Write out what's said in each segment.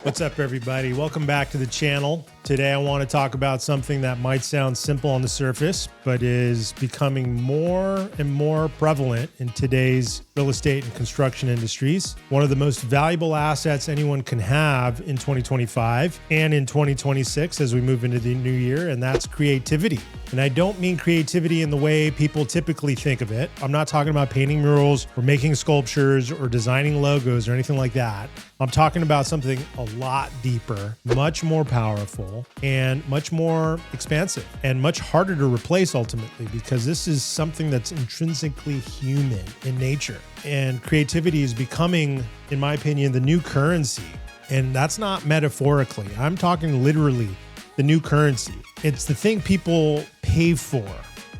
What's up, everybody? Welcome back to the channel. Today, I want to talk about something that might sound simple on the surface, but is becoming more and more prevalent in today's real estate and construction industries. One of the most valuable assets anyone can have in 2025 and in 2026 as we move into the new year, and that's creativity. And I don't mean creativity in the way people typically think of it. I'm not talking about painting murals or making sculptures or designing logos or anything like that. I'm talking about something a lot deeper, much more powerful, and much more expansive, and much harder to replace ultimately, because this is something that's intrinsically human in nature. And creativity is becoming, in my opinion, the new currency. And that's not metaphorically. I'm talking literally the new currency. It's the thing people pay for.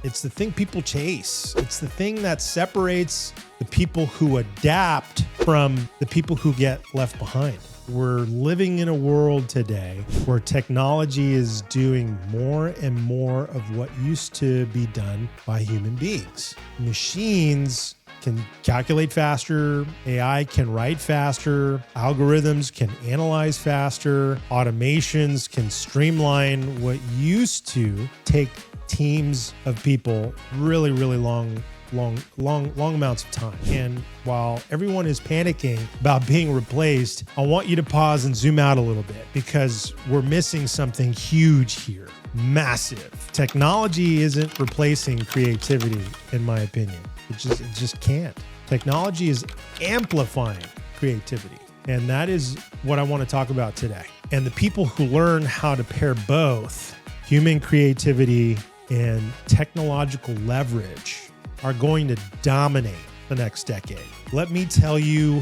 It's the thing people chase. It's the thing that separates the people who adapt from the people who get left behind. We're living in a world today where technology is doing more and more of what used to be done by human beings. Machines can calculate faster, AI can write faster, algorithms can analyze faster, automations can streamline what used to take teams of people really long amounts of time. And while everyone is panicking about being replaced, I want you to pause and zoom out a little bit, because we're missing something huge here. Massive. Technology isn't replacing creativity, in my opinion. It just can't. Technology is amplifying creativity. And that is what I want to talk about today. And the people who learn how to pair both human creativity and technological leverage are going to dominate the next decade. Let me tell you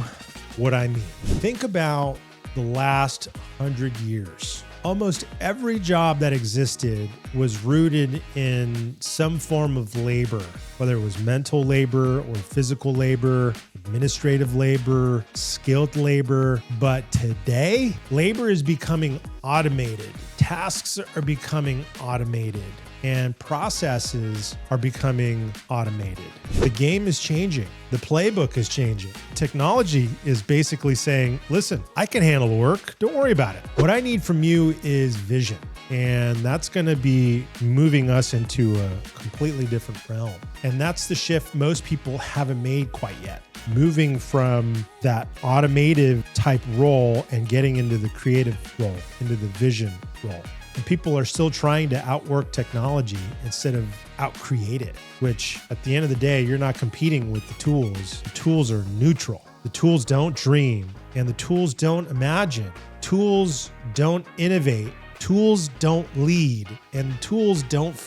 what I mean. Think about the last 100 years. Almost every job that existed was rooted in some form of labor, whether it was mental labor or physical labor, administrative labor, skilled labor. But today, labor is becoming automated. Tasks are becoming automated, and processes are becoming automated. The game is changing. The playbook is changing. Technology is basically saying, listen, I can handle the work. Don't worry about it. What I need from you is vision. And that's going to be moving us into a completely different realm. And that's the shift most people haven't made quite yet. Moving from that automative type role and getting into the creative role, into the vision role. And people are still trying to outwork technology instead of outcreate it, which at the end of the day, you're not competing with the tools. The tools are neutral. The tools don't dream, and the tools don't imagine. Tools don't innovate. Tools don't lead, and tools don't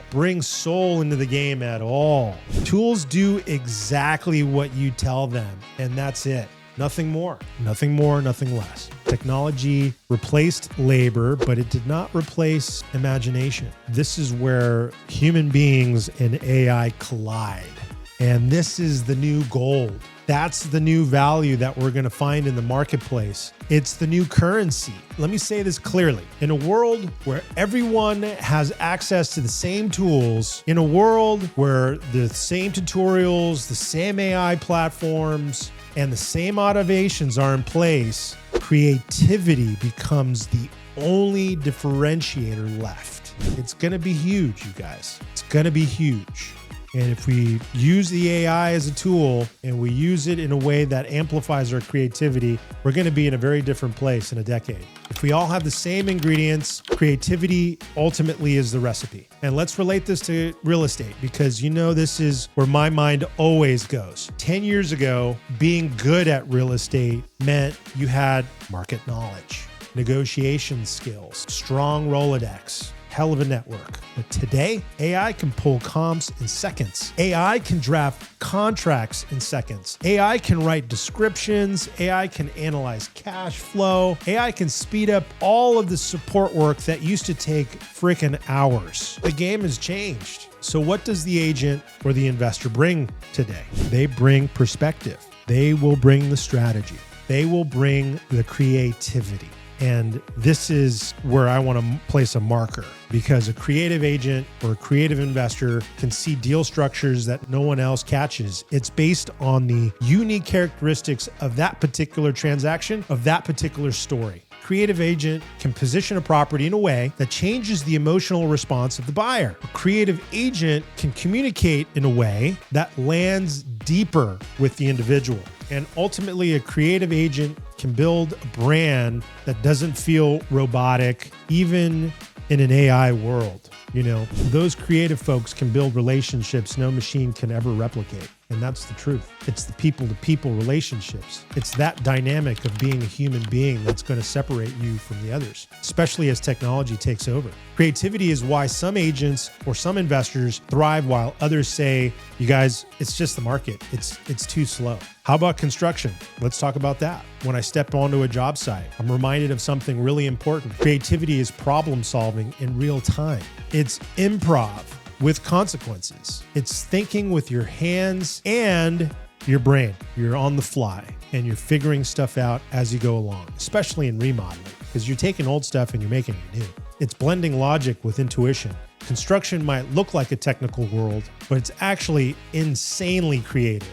bring soul into the game at all. Tools do exactly what you tell them, and that's it. Nothing more, nothing less. Technology replaced labor, but it did not replace imagination. This is where human beings and AI collide. And this is the new gold. That's the new value that we're going to find in the marketplace. It's the new currency. Let me say this clearly. In a world where everyone has access to the same tools, in a world where the same tutorials, the same AI platforms, and the same automations are in place, creativity becomes the only differentiator left. It's going to be huge, you guys. It's going to be huge. And if we use the AI as a tool and we use it in a way that amplifies our creativity, we're going to be in a very different place in a decade. If we all have the same ingredients, creativity ultimately is the recipe. And let's relate this to real estate, because you know this is where my mind always goes. 10 years ago, being good at real estate meant you had market knowledge, negotiation skills, strong Rolodex, hell of a network. But today, AI can pull comps in seconds. AI can draft contracts in seconds. AI can write descriptions. AI can analyze cash flow. AI can speed up all of the support work that used to take freaking hours. The game has changed. So what does the agent or the investor bring today? They bring perspective. They will bring the strategy. They will bring the creativity. And this is where I want to place a marker, because a creative agent or a creative investor can see deal structures that no one else catches. It's based on the unique characteristics of that particular transaction, of that particular story. creative agent can position a property in a way that changes the emotional response of the buyer. A creative agent can communicate in a way that lands deeper with the individual. And ultimately, a creative agent can build a brand that doesn't feel robotic, even in an AI world. Those creative folks can build relationships no machine can ever replicate. And that's the truth. It's the people-to-people relationships. It's that dynamic of being a human being that's going to separate you from the others, especially as technology takes over. Creativity is why some agents or some investors thrive while others say, you guys, it's just the market. It's too slow. How about construction? Let's talk about that. When I step onto a job site, I'm reminded of something really important. Creativity is problem solving in real time. It's improv with consequences. It's thinking with your hands and your brain. You're on the fly and you're figuring stuff out as you go along, especially in remodeling, because you're taking old stuff and you're making it new. It's blending logic with intuition. Construction might look like a technical world, but it's actually insanely creative.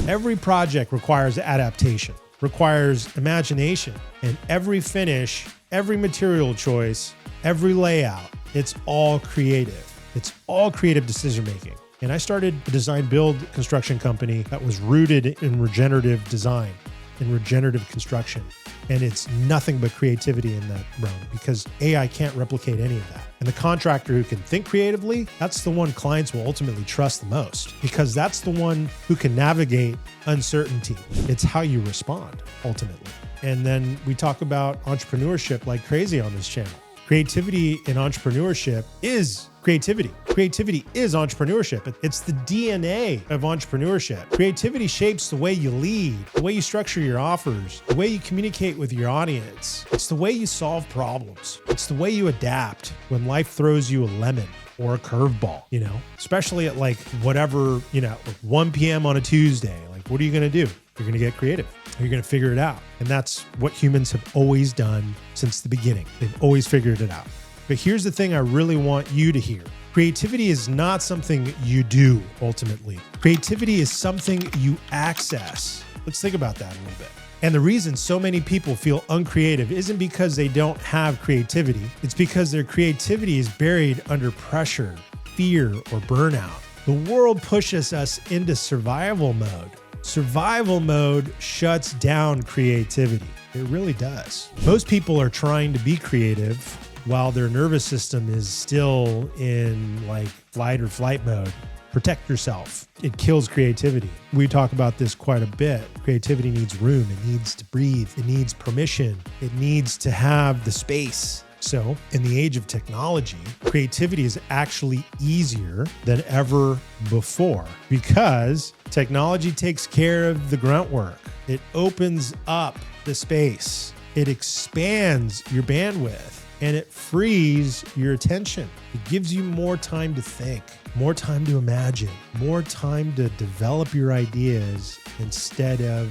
Every project requires adaptation, requires imagination, and every finish, every material choice, every layout, it's all creative. It's all creative decision-making. And I started a design-build construction company that was rooted in regenerative design and regenerative construction. And it's nothing but creativity in that realm because AI can't replicate any of that. And the contractor who can think creatively, that's the one clients will ultimately trust the most because that's the one who can navigate uncertainty. It's how you respond, ultimately. And then we talk about entrepreneurship like crazy on this channel. Creativity in entrepreneurship is creativity. Creativity is entrepreneurship. It's the DNA of entrepreneurship. Creativity shapes the way you lead, the way you structure your offers, the way you communicate with your audience. It's the way you solve problems. It's the way you adapt when life throws you a lemon or a curveball, especially at like 1 p.m. on a Tuesday. Like, what are you going to do? You're going to get creative. You're going to figure it out. And that's what humans have always done since the beginning. They've always figured it out. But here's the thing I really want you to hear. Creativity is not something you do, ultimately. Creativity is something you access. Let's think about that a little bit. And the reason so many people feel uncreative isn't because they don't have creativity. It's because their creativity is buried under pressure, fear, or burnout. The world pushes us into survival mode. Survival mode shuts down creativity. It really does. Most people are trying to be creative while their nervous system is still in like flight or flight mode. Protect yourself. It kills creativity. We talk about this quite a bit. Creativity needs room. It needs to breathe. It needs permission. It needs to have the space. So in the age of technology, creativity is actually easier than ever before because technology takes care of the grunt work. It opens up the space. It expands your bandwidth and it frees your attention. It gives you more time to think, more time to imagine, more time to develop your ideas instead of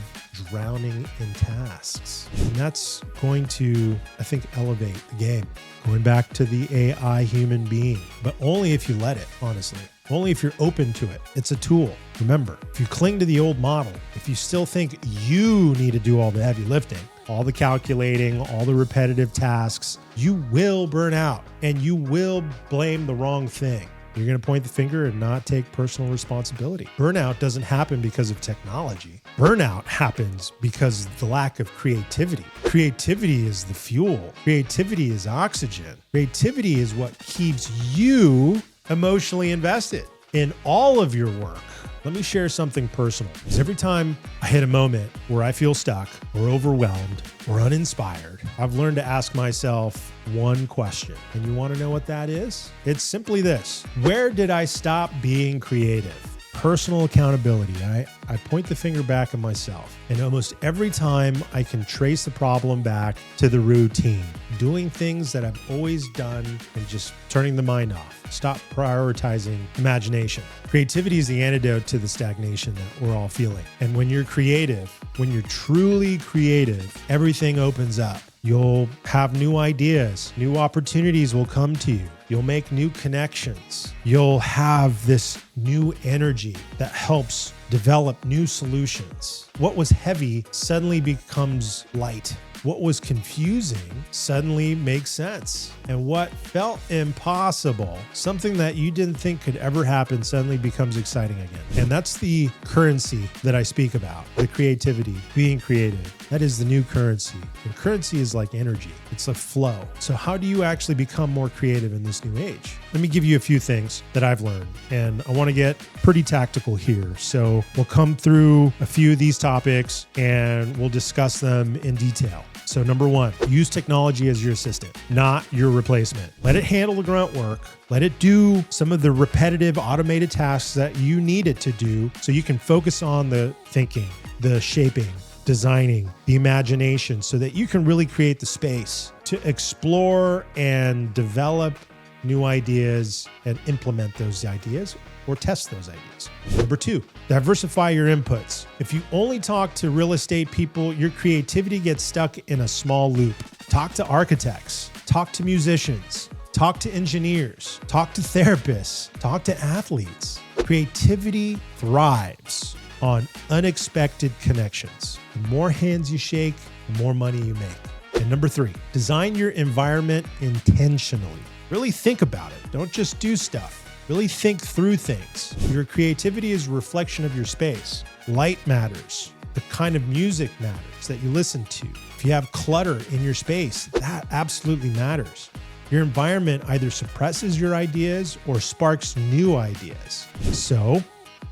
drowning in tasks. And that's going to, I think, elevate the game. Going back to the AI human being, but only if you let it, honestly. Only if you're open to it. It's a tool. Remember, if you cling to the old model, if you still think you need to do all the heavy lifting, all the calculating, all the repetitive tasks, you will burn out and you will blame the wrong thing. You're going to point the finger and not take personal responsibility. Burnout doesn't happen because of technology. Burnout happens because of the lack of creativity. Creativity is the fuel. Creativity is oxygen. Creativity is what keeps you emotionally invested in all of your work. Let me share something personal. Because every time I hit a moment where I feel stuck or overwhelmed or uninspired, I've learned to ask myself one question. And you want to know what that is? It's simply this. Where did I stop being creative? Personal accountability. I point the finger back at myself. And almost every time I can trace the problem back to the routine, doing things that I've always done and just turning the mind off. Stop prioritizing imagination. Creativity is the antidote to the stagnation that we're all feeling. And when you're creative, when you're truly creative, everything opens up. You'll have new ideas, new opportunities will come to you. You'll make new connections. You'll have this new energy that helps develop new solutions. What was heavy suddenly becomes light. What was confusing suddenly makes sense. And what felt impossible, something that you didn't think could ever happen, suddenly becomes exciting again. And that's the currency that I speak about, the creativity, being creative. That is the new currency. And currency is like energy. It's a flow. So how do you actually become more creative in this new age? Let me give you a few things that I've learned. And I want to get pretty tactical here. So we'll come through a few of these topics and we'll discuss them in detail. So number one, use technology as your assistant, not your replacement. Let it handle the grunt work. Let it do some of the repetitive automated tasks that you need it to do so you can focus on the thinking, the shaping, designing, the imagination, so that you can really create the space to explore and develop new ideas and implement those ideas or test those ideas. Number two, diversify your inputs. If you only talk to real estate people, your creativity gets stuck in a small loop. Talk to architects, talk to musicians, talk to engineers, talk to therapists, talk to athletes. Creativity thrives on unexpected connections. The more hands you shake, the more money you make. And number three, design your environment intentionally. Really think about it. Don't just do stuff. Really think through things. Your creativity is a reflection of your space. Light matters. The kind of music matters that you listen to. If you have clutter in your space, that absolutely matters. Your environment either suppresses your ideas or sparks new ideas. So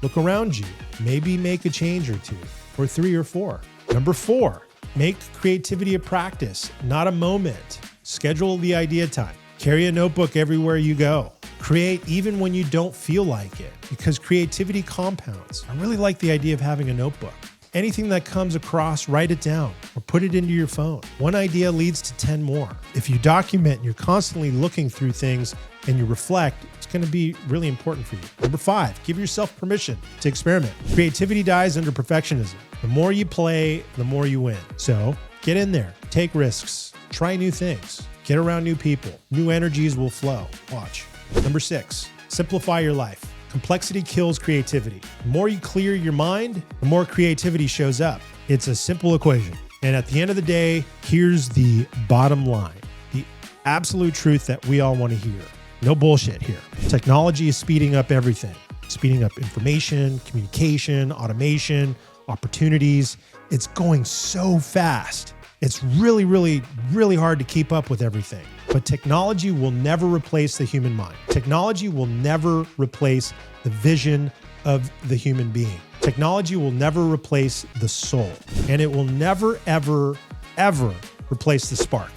look around you. Maybe make a change or two, or three or four. Number four, make creativity a practice, not a moment. Schedule the idea time. Carry a notebook everywhere you go. Create even when you don't feel like it, because creativity compounds. I really like the idea of having a notebook. Anything that comes across, write it down or put it into your phone. One idea leads to 10 more. If you document and you're constantly looking through things and you reflect, it's going to be really important for you. Number five, give yourself permission to experiment. Creativity dies under perfectionism. The more you play, the more you win. So get in there, take risks, try new things, get around new people. New energies will flow. Watch. Number six, simplify your life. Complexity kills creativity. The more you clear your mind, the more creativity shows up. It's a simple equation. And at the end of the day, here's the bottom line, the absolute truth that we all want to hear. No bullshit here. Technology is speeding up everything, speeding up information, communication, automation, opportunities. It's going so fast. It's really, really, really hard to keep up with everything. But technology will never replace the human mind. Technology will never replace the vision of the human being. Technology will never replace the soul. And it will never, ever, ever replace the spark.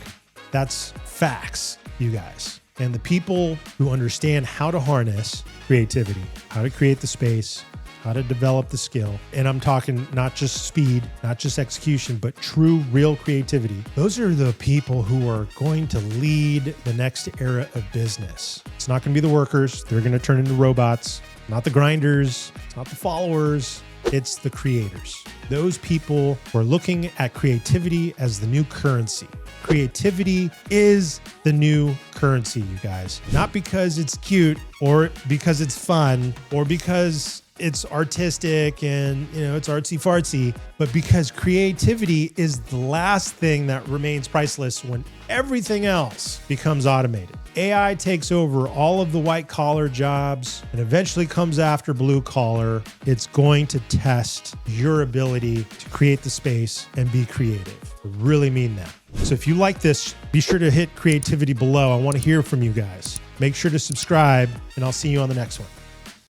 That's facts, you guys. And the people who understand how to harness creativity, how to create the space, how to develop the skill. And I'm talking not just speed, not just execution, but true, real creativity. Those are the people who are going to lead the next era of business. It's not going to be the workers. They're going to turn into robots, not the grinders. It's not the followers. It's the creators. Those people who are looking at creativity as the new currency. Creativity is the new currency, you guys. Not because it's cute or because it's fun or because it's artistic and, it's artsy fartsy, but because creativity is the last thing that remains priceless when everything else becomes automated. AI takes over all of the white collar jobs and eventually comes after blue collar. It's going to test your ability to create the space and be creative. I really mean that. So if you like this, be sure to hit creativity below. I want to hear from you guys. Make sure to subscribe and I'll see you on the next one.